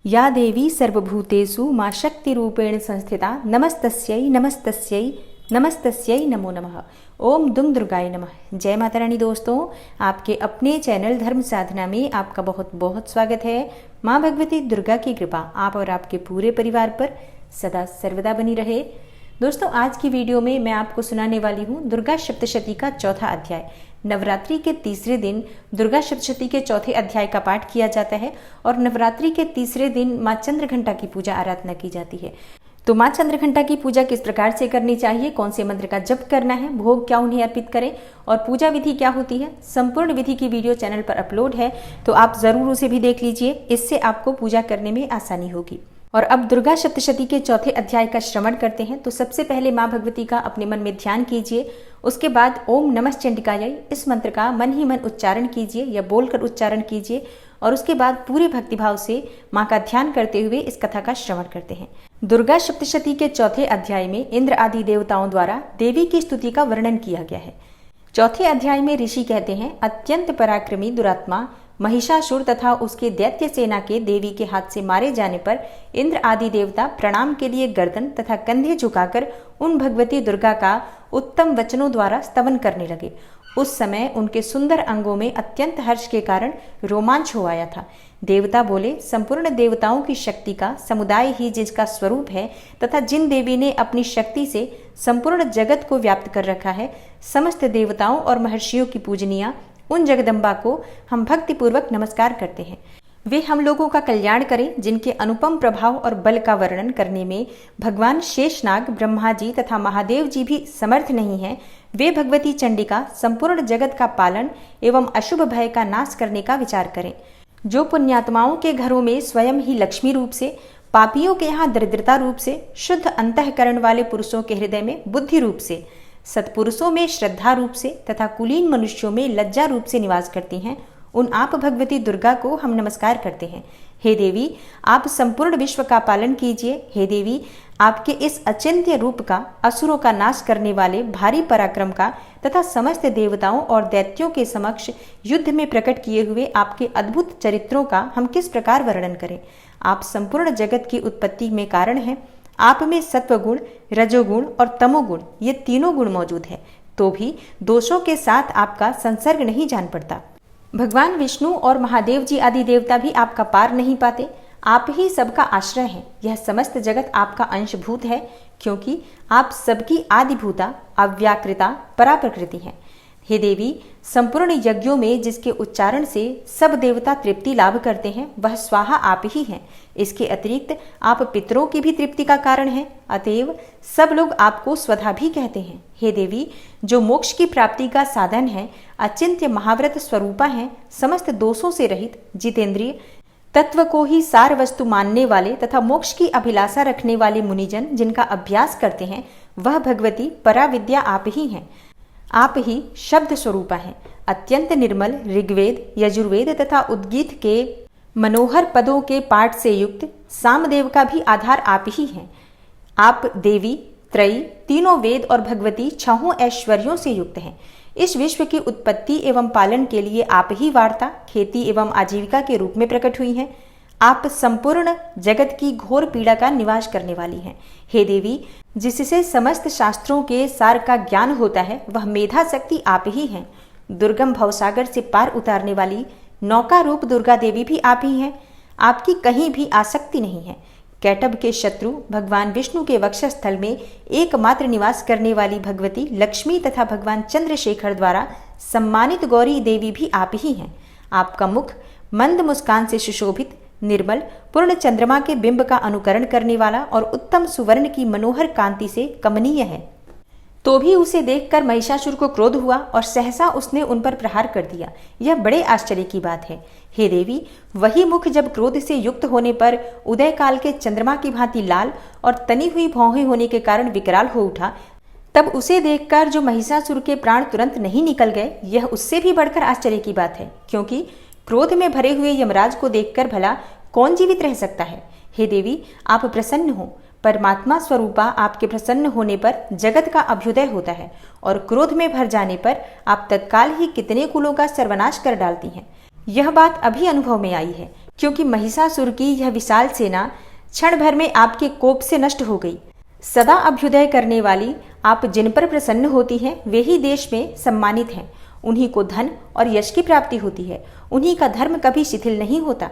या देवी सर्वभूतेषु मां शक्तिरूपेण संस्थिता नमस्तस्यै नमस्तस्यै नमस्तस्यै नमो नमः। ओम दुम दुर्गाय नमः। जय माता रानी। दोस्तों, आपके अपने चैनल धर्म साधना में आपका बहुत बहुत स्वागत है। माँ भगवती दुर्गा की कृपा आप और आपके पूरे परिवार पर सदा सर्वदा बनी रहे। दोस्तों, आज की वीडियो में मैं आपको सुनाने वाली हूँ दुर्गा सप्तशती का चौथा अध्याय। नवरात्रि के तीसरे दिन दुर्गा सप्तशती के चौथे अध्याय का पाठ किया जाता है और नवरात्रि के तीसरे दिन माँ चंद्रघंटा की पूजा आराधना की जाती है। तो माँ चंद्रघंटा की पूजा किस प्रकार से करनी चाहिए, कौन से मंत्र का जप करना है, भोग क्या उन्हें अर्पित करें और पूजा विधि क्या होती है, संपूर्ण विधि की वीडियो चैनल पर अपलोड है, तो आप जरूर उसे भी देख लीजिए। इससे आपको पूजा करने में आसानी होगी। और अब दुर्गा सप्तशती के चौथे अध्याय का श्रवण करते हैं। तो सबसे पहले माँ भगवती का अपने मन में ध्यान कीजिए। उसके बाद ओम नमः चंडिकायै इस मंत्र का मन ही मन उच्चारण कीजिए या बोलकर उच्चारण कीजिए और उसके बाद पूरे भक्तिभाव से माँ का ध्यान करते हुए इस कथा का श्रवण करते हैं। दुर्गा सप्तशती के चौथे अध्याय में इंद्र आदि देवताओं द्वारा देवी की स्तुति का वर्णन किया गया है। चौथे अध्याय में ऋषि कहते हैं, अत्यंत पराक्रमी दुरात्मा महिषासुर तथा उसके दैत्य सेना के देवी के हाथ से मारे जाने पर इंद्र आदि देवता प्रणाम के लिए गर्दन तथा कंधे झुकाकर उन भगवती दुर्गा का उत्तम वचनों द्वारा स्तवन करने लगे। उस समय उनके सुंदर अंगों में अत्यंत हर्ष के कारण रोमांच हो आया था। देवता बोले, संपूर्ण देवताओं की शक्ति का समुदाय ही जिसका स्वरूप है तथा जिन देवी ने अपनी शक्ति से संपूर्ण जगत को व्याप्त कर रखा है, समस्त देवताओं और महर्षियों की पूजनीय उन जगदम्बा को हम भक्तिपूर्वक नमस्कार करते हैं। वे हम लोगों का कल्याण करें, जिनके अनुपम प्रभाव और बल का वर्णन करने में भगवान शेषनाग, ब्रह्मा जी तथा महादेव जी भी समर्थ नहीं हैं। वे भगवती चंडिका संपूर्ण जगत का पालन एवं अशुभ भय का नाश करने का विचार करें। जो पुण्यात्माओं के घरों में स्वयं ही लक्ष्मी रूप से, पापियों के यहाँ दरिद्रता रूप से, शुद्ध अंतःकरण वाले पुरुषों के हृदय में बुद्धि रूप से, सत्पुरुषों में श्रद्धा रूप से तथा कुलीन मनुष्यों में लज्जा रूप से निवास करती हैं, उन आप भगवती दुर्गा को हम नमस्कार करते हैं। हे देवी, आप संपूर्ण विश्व का पालन कीजिए। हे देवी, आपके इस अचिंत्य रूप का, असुरों का नाश करने वाले भारी पराक्रम का तथा समस्त देवताओं और दैत्यों के समक्ष युद्ध में प्रकट किए हुए आपके अद्भुत चरित्रों का हम किस प्रकार वर्णन करें। आप संपूर्ण जगत की उत्पत्ति में कारण हैं। आप में सत्वगुण, रजोगुण और तमोगुण ये तीनों गुण मौजूद है, तो भी दोषों के साथ आपका संसर्ग नहीं जान पड़ता। भगवान विष्णु और महादेव जी आदि देवता भी आपका पार नहीं पाते। आप ही सबका आश्रय हैं। यह समस्त जगत आपका अंशभूत है, क्योंकि आप सबकी आदिभूता, अव्याकृता, पराप्रकृति हैं। हे देवी, संपूर्ण यज्ञों में जिसके उच्चारण से सब देवता तृप्ति लाभ करते हैं, वह स्वाहा आप ही हैं। इसके अतिरिक्त आप पितरों की भी तृप्ति का कारण हैं, अतएव सब लोग आपको स्वधा भी कहते हैं। हे देवी, जो मोक्ष की प्राप्ति का साधन है, अचिंत्य महाव्रत स्वरूपा हैं, समस्त दोषों से रहित, जितेंद्रिय, तत्व को ही सार वस्तु मानने वाले तथा मोक्ष की अभिलाषा रखने वाले मुनिजन जिनका अभ्यास करते हैं, वह भगवती पराविद्या आप ही हैं। आप ही शब्द स्वरूपा हैं। अत्यंत निर्मल ऋग्वेद, यजुर्वेद तथा उद्गीत के मनोहर पदों के पाठ से युक्त सामदेव का भी आधार आप ही हैं। आप देवी, त्रयी, तीनों वेद और भगवती छहों ऐश्वर्यों से युक्त हैं। इस विश्व की उत्पत्ति एवं पालन के लिए आप ही वार्ता, खेती एवं आजीविका के रूप में प्रकट हुई हैं। आप संपूर्ण जगत की घोर पीड़ा का निवास करने वाली हैं। हे देवी, जिससे समस्त शास्त्रों के सार का ज्ञान होता है, वह मेधा शक्ति आप ही हैं। दुर्गम भवसागर से पार उतारने वाली नौका रूप दुर्गा देवी भी आप ही हैं। आपकी कहीं भी आसक्ति नहीं है। कैटभ के शत्रु भगवान विष्णु के वक्षस्थल में एकमात्र निवास करने वाली भगवती लक्ष्मी तथा भगवान चंद्रशेखर द्वारा सम्मानित गौरी देवी भी आप ही हैं। आपका मुख मंद मुस्कान से सुशोभित, निर्मल, पूर्ण चंद्रमा के बिंब का अनुकरण करने वाला और उत्तम सुवर्ण की मनोहर कांति से कमनीय है। तो भी उसे देखकर महिषासुर को क्रोध हुआ और सहसा उसने उन पर प्रहार कर दिया। यह बड़े आश्चर्य की बात है। हे देवी, वही मुख जब क्रोध से युक्त होने पर उदय काल के चंद्रमा की भांति लाल और तनी हुई भौहें होने के कारण विकराल हो उठा, तब उसे देखकर जो महिषासुर के प्राण तुरंत नहीं निकल गए, यह उससे भी बढ़कर आश्चर्य की बात है, क्योंकि क्रोध में भरे हुए यमराज को देखकर भला कौन जीवित रह सकता है। हे देवी, आप प्रसन्न हो। परमात्मा स्वरूपा आपके प्रसन्न होने पर जगत का अभ्युदय होता है और क्रोध में भर जाने पर आप तत्काल ही कितने कुलों का सर्वनाश कर डालती हैं। यह बात अभी अनुभव में आई है, क्योंकि महिषासुर की यह विशाल सेना क्षण भर में आपके कोप से नष्ट हो गई। सदा अभ्युदय करने वाली आप जिन पर प्रसन्न होती हैं वे ही देश में सम्मानित हैं। उन्हीं को धन और यश की प्राप्ति होती है। उन्हीं का धर्म कभी शिथिल नहीं होता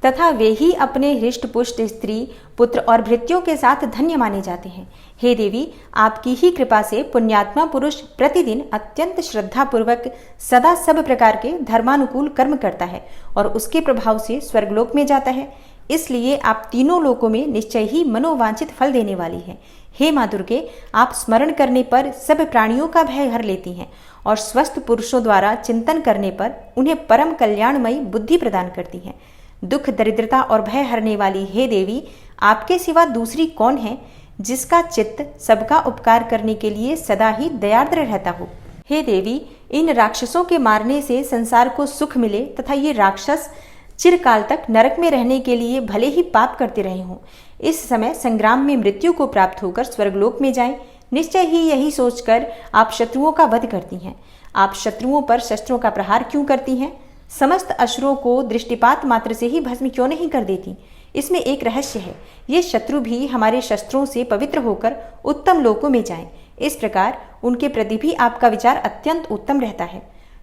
तथा वे ही अपने हृष्ट पुष्ट स्त्री पुत्र और भृत्यों के साथ धन्य माने जाते हैं। हे देवी, आपकी ही कृपा से पुण्यात्मा पुरुष प्रतिदिन अत्यंत श्रद्धापूर्वक सदा सब प्रकार के धर्मानुकूल कर्म करता है और उसके प्रभाव से स्वर्गलोक में जाता है। इसलिए आप तीनों लोकों में निश्चय ही मनोवांछित फल देने वाली हैं। हे माँ दुर्गे, आप स्मरण करने पर सब प्राणियों का भय हर लेती हैं और स्वस्थ पुरुषों द्वारा चिंतन करने पर उन्हें परम कल्याणमयी बुद्धि प्रदान करती हैं। दुख दरिद्रता और भय हरने वाली हे देवी, आपके सिवा दूसरी कौन है जिसका चित्त सबका उपकार करने के लिए सदा ही दयार्द्र रहता हो। हे देवी, इन राक्षसों के मारने से संसार को सुख मिले तथा ये राक्षस चिरकाल तक नरक में रहने के लिए भले ही पाप करते रहे हों, इस समय संग्राम में मृत्यु को प्राप्त होकर स्वर्गलोक में जाएं। निश्चय ही यही सोचकर आप शत्रुओं का वध करती हैं। आप शत्रुओं पर शस्त्रों का प्रहार क्यों करती हैं? समस्त असुरों को दृष्टिपात मात्र से ही भस्म क्यों नहीं कर देती? इसमें एक रहस्य है। ये शत्रु भी हमारे शस्त्रों से पवित्र होकर उत्तम लोकों में जाएं। इस प्रकार उनके प्रति भी आपका विचार अत्यंत उत्तम रहता है।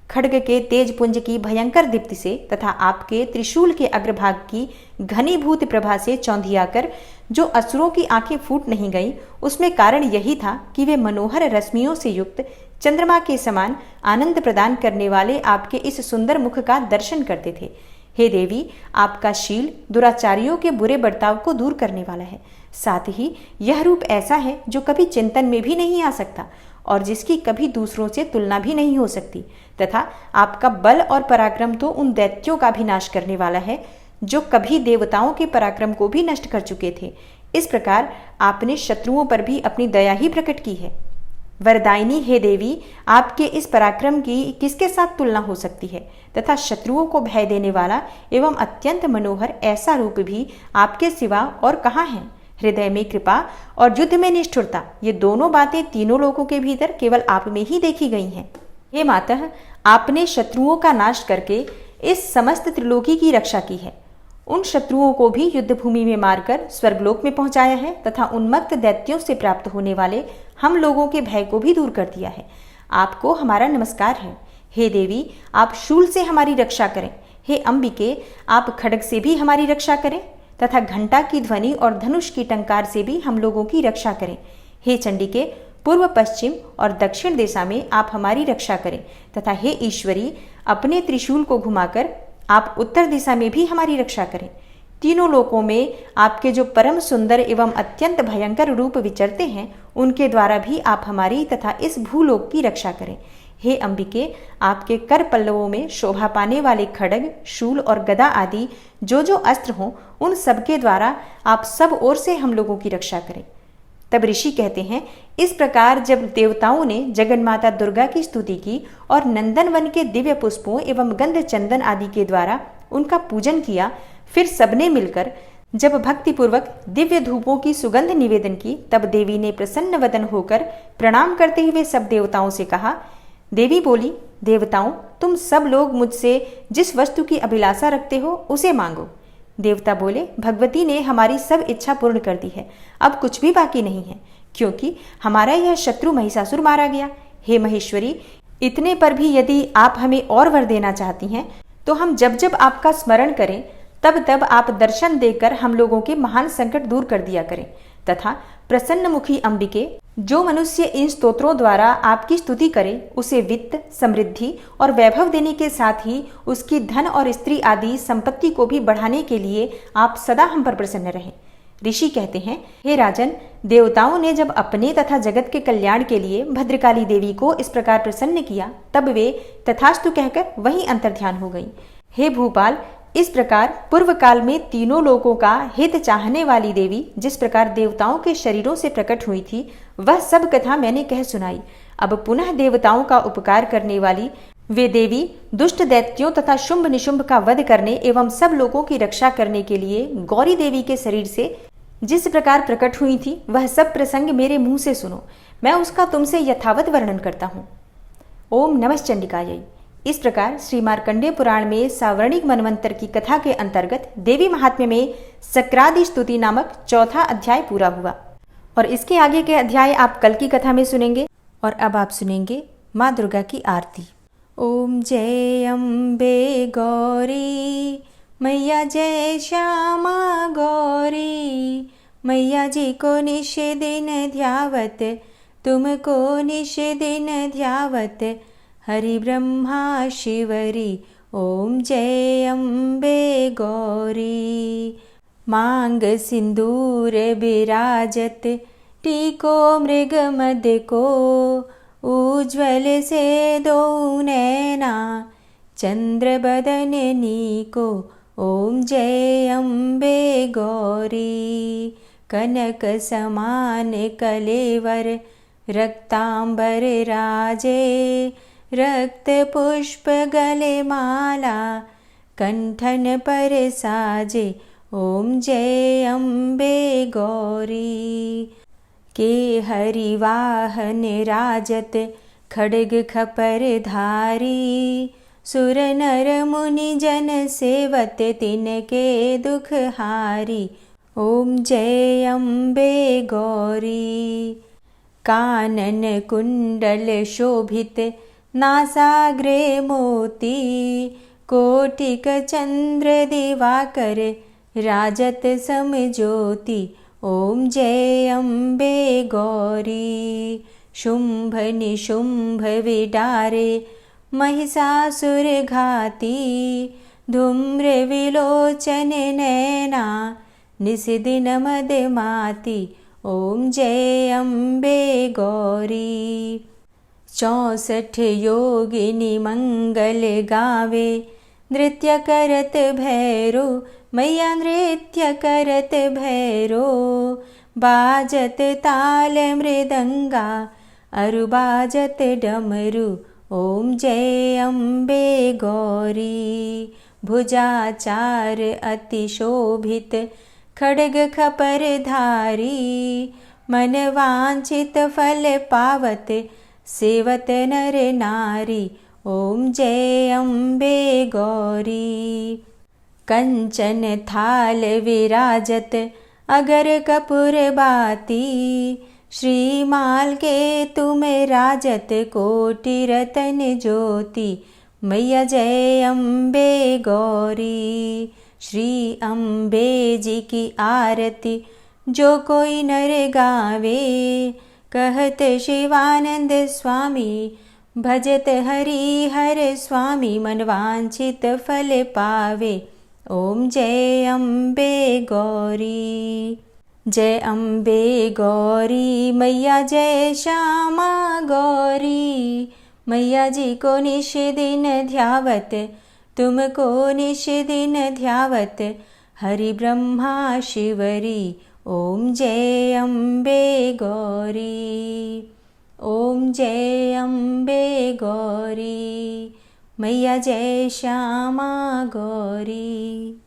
खड्ग के तेज पुंज की भयंकर दीप्ति से तथा आपके त्रिशूल के अग्रभाग की घनीभूत प्रभा से चौंधियाकर जो असुरों की आंखें फूट नहीं गईं, उसमें कारण यही था कि वे मनोहर रश्मियों से युक्त चंद्रमा के समान आनंद प्रदान करने वाले आपके इस सुंदर मुख का दर्शन करते थे। हे देवी, आपका शील दुराचारियों के बुरे बर्ताव को दूर करने वाला है। साथ ही यह रूप ऐसा है जो कभी चिंतन में भी नहीं आ सकता और जिसकी कभी दूसरों से तुलना भी नहीं हो सकती, तथा आपका बल और पराक्रम तो उन दैत्यों का भी नाश करने वाला है जो कभी देवताओं के पराक्रम को भी नष्ट कर चुके थे। इस प्रकार आपने शत्रुओं पर भी अपनी दया ही प्रकट की है। वरदायिनी हे देवी, आपके इस पराक्रम की किसके साथ तुलना हो सकती है? तथा शत्रुओं को भय देने वाला एवं अत्यंत मनोहर ऐसा रूप भी आपके सिवा और कहाँ है? हृदय में कृपा और युद्ध में निष्ठुरता, ये दोनों बातें तीनों लोगों के भीतर केवल आप में ही देखी गई हैं। हे मातः, आपने शत्रुओं का नाश करके इस समस्त त्रिलोकी की रक्षा की है। उन शत्रुओं को भी युद्ध भूमि में मारकर स्वर्गलोक में पहुंचाया है तथा उन्मत्त दैत्यों से प्राप्त होने वाले हम लोगों के भय को भी दूर कर दिया है। आपको हमारा नमस्कार है। हे देवी, आप शूल से हमारी रक्षा करें। हे अंबिके, आप खड्ग से भी हमारी रक्षा करें तथा घंटा की ध्वनि और धनुष की टंकार से भी हम लोगों की रक्षा करें। हे चंडिके, पूर्व पश्चिम और दक्षिण दिशा में आप हमारी रक्षा करें तथा हे ईश्वरी, अपने त्रिशूल को घुमाकर आप उत्तर दिशा में भी हमारी रक्षा करें। तीनों लोकों में आपके जो परम सुंदर एवं अत्यंत भयंकर रूप विचरते हैं, उनके द्वारा भी आप हमारी तथा इस भूलोक की रक्षा करें। हे अंबिके, आपके कर पल्लवों में शोभा पाने वाले खड्ग, शूल और गदा आदि जो अस्त्र हों, उन सबके द्वारा आप सब ओर से हम लोगों की रक्षा करें। तब ऋषि कहते हैं, इस प्रकार जब देवताओं ने जगन्माता दुर्गा की स्तुति की और नंदनवन के दिव्य पुष्पों एवं गंध चंदन आदि के द्वारा उनका पूजन किया, फिर सबने मिलकर जब भक्तिपूर्वक दिव्य धूपों की सुगंध निवेदन की, तब देवी ने प्रसन्न वदन होकर प्रणाम करते हुए सब देवताओं से कहा। देवी बोली, देवताओं, तुम सब लोग मुझसे जिस वस्तु की अभिलाषा रखते हो उसे मांगो। देवता बोले, भगवती ने हमारी सब इच्छा पूर्ण कर दी है, अब कुछ भी बाकी नहीं है, क्योंकि हमारा यह शत्रु महिषासुर मारा गया। हे महेश्वरी, इतने पर भी यदि आप हमें और वर देना चाहती हैं, तो हम जब जब आपका स्मरण करें तब तब आप दर्शन देकर हम लोगों के महान संकट दूर कर दिया करें तथा प्रसन्नमुखी अंबिके, जो मनुष्य इन स्तोत्रों द्वारा आपकी स्तुति करे, उसे वित्त, समृद्धि और वैभव देने के साथ ही उसकी धन और स्त्री आदि संपत्ति को भी बढ़ाने के लिए आप सदा हम पर प्रसन्न रहें। ऋषि कहते हैं, हे राजन, देवताओं ने जब अपने तथा जगत के कल्याण के लिए भद्रकाली देवी को इस प्रकार प्रसन्न किया, तब वे तथास्तु कहकर वहीं अंतर्ध्यान हो गई। हे भूपाल, इस प्रकार पूर्व काल में तीनों लोकों का हित चाहने वाली देवी जिस प्रकार देवताओं के शरीरों से प्रकट हुई थी, वह सब कथा मैंने कह सुनाई। अब पुनः देवताओं का उपकार करने वाली वे देवी दुष्ट दैत्यों तथा शुंभ निशुंभ का वध करने एवं सब लोगों की रक्षा करने के लिए गौरी देवी के शरीर से जिस प्रकार प्रकट हुई थी, वह सब प्रसंग मेरे मुंह से सुनो। मैं उसका तुमसे यथावत वर्णन करता हूँ। ओम नमः चंडिकायै। इस प्रकार श्री मार्कंडेय पुराण में सावर्णिक मनवंतर की कथा के अंतर्गत देवी महात्म्य में सक्रादि स्तुति नामक चौथा अध्याय पूरा हुआ और इसके आगे के अध्याय आप कल की कथा में सुनेंगे। और अब आप सुनेंगे माँ दुर्गा की आरती। ओम जय अम्बे गौरी मैया, जय श्यामा गौरी मैया जी को निश दिन ध्यावत, तुमको निश दिन ध्यावत, हरि ब्रह्मा शिवरी। ओम जय अम्बे गौरी। मांग सिंदूर विराजत, टीको मृग मद को, उज्ज्वल से दो नैना, चंद्र बदन नीको। ओम जय अम्बे गौरी। कनक समान कलेवर, रक्तांबर राजे, रक्त पुष्प गले माला, कंठन पर साजे। ओम जय अम्बे गौरी। के हरि वाहन राजत, खड्ग खपर धारी, सुर नर मुनि जन सेवत, तिनके दुख हारी। ओम जय अम्बे गौरी। कानन कुंडल शोभित, नासाग्रे मोती, कोटिक चंद्र दिवाकर, राजत समज्योति। ओम जय अम्बे गौरी। शुंभ निशुंभ विडारे, महिषासुर घाती, धूम्र विलोचन नैना, निशिदिन मदमाती। ओम जय अम्बे गौरी। 64 योगिनी मंगल गावे, नृत्य करत भैरो मैया, नृत्य करत भैरो, बाजत ताल मृदंगा, अरु बाजत डमरू। ओम जय अम्बे गौरी। भुजाचार अति शोभित, खड्ग खपर धारी, मन वांछित फल पावत, सेवत नर नारी। ओम जय अम्बे गौरी। कंचन थाल विराजत, अगर कपूर बाती, श्रीमाल के तुम राजत, कोटि रतन ज्योति। मैया जय अम्बे गौरी। श्री अम्बे जी की आरती, जो कोई नर गावे, कहत शिवानंद स्वामी, भजत हरि हर स्वामी, मनवांछित फल पावे। ओम जय अम्बे गौरी। जय अम्बे गौरी मैया, जय श्यामा गौरी मैया जी को निश दिन ध्यावत, तुमको निश दिन ध्यावत, हरि ब्रह्मा शिवरी। ओम जय अम्बे गौरी। ओम जय अम्बे गौरी मैया, जय श्यामा गौरी।